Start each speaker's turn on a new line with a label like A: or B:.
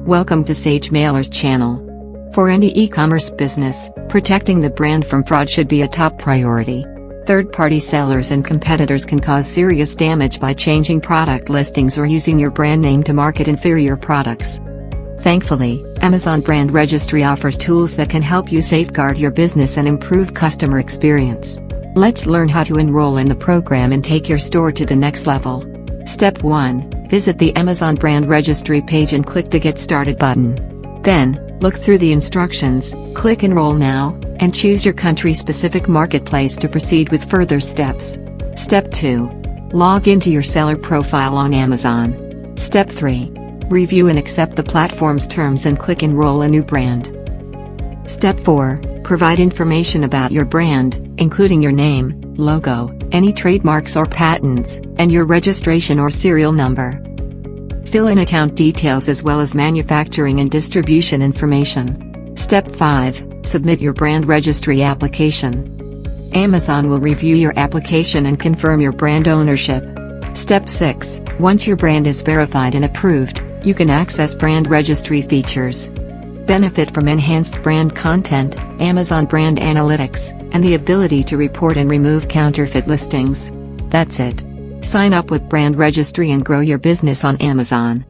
A: Welcome to Sage Mailer's channel. For any e-commerce business, protecting the brand from fraud should be a top priority. Third-party sellers and competitors can cause serious damage by changing product listings or using your brand name to market inferior products. Thankfully, Amazon Brand Registry offers tools that can help you safeguard your business and improve customer experience. Let's learn how to enroll in the program and take your store to the next level. Step 1. Visit the Amazon Brand Registry page and click the Get Started button. Then, look through the instructions, click Enroll Now, and choose your country-specific marketplace to proceed with further steps. Step 2. Log into your seller profile on Amazon. Step 3. Review and accept the platform's terms and click Enroll a new brand. Step 4. Provide information about your brand, including your name, logo, any trademarks or patents, and your registration or serial number. Fill in account details as well as manufacturing and distribution information. Step 5. Submit your brand registry application. Amazon will review your application and confirm your brand ownership. Step 6. Once your brand is verified and approved, you can access brand registry features. Benefit from enhanced brand content, Amazon brand analytics, and the ability to report and remove counterfeit listings. That's it. Sign up with Brand Registry and grow your business on Amazon.